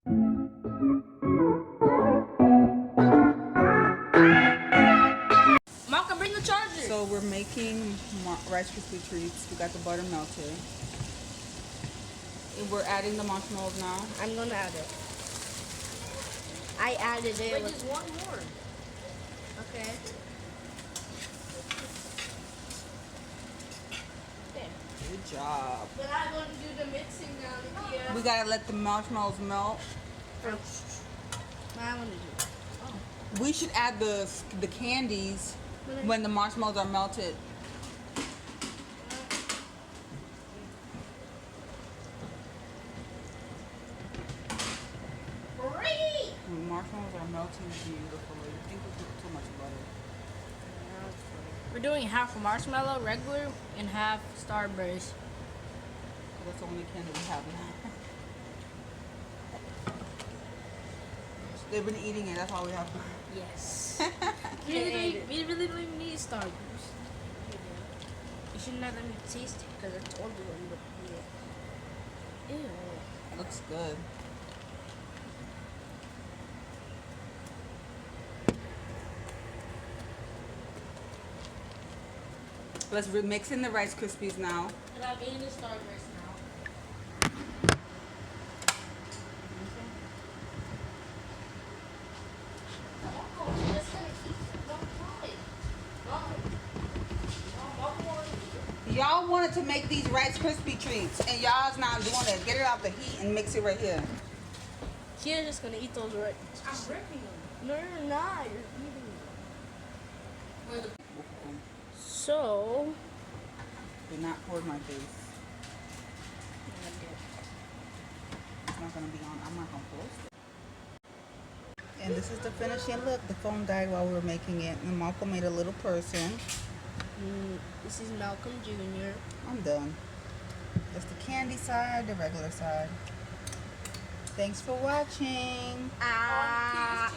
Mom, bring the charger. So we're making Rice Krispie treats. We got the butter melted. And we're adding the marshmallows now. I'm gonna add it. I added it. Wait, just one more. Okay. There. Good job. But I'm gonna do the mixing now, Nikia. We gotta let the marshmallows melt. First. I want to do it. Oh. We should add the candies when the marshmallows are melted. When marshmallows are melting beautifully. I think we put too much butter. We're doing half marshmallow, regular, and half Starburst. That's the only candy we have now. They've been eating it. That's all we have. Yes. we really don't even need Starburst. You should not let me taste it because I told you what you would eat. Ew. Looks good. Let's mix in the Rice Krispies now. And I'm eating the Starburst now. Y'all wanted to make these Rice Krispie treats, and y'all's not doing it. Get it out the heat and mix it right here. She's just gonna eat those right. I'm ripping them. No, you're not. You're eating them. So. Do not pour my face. It's not gonna be on. I'm not gonna post it. And this is the finishing look. The phone died while we were making it, and Malcolm made a little person. This is Malcolm Jr. I'm done. That's the candy side, the regular side. Thanks for watching. Ah.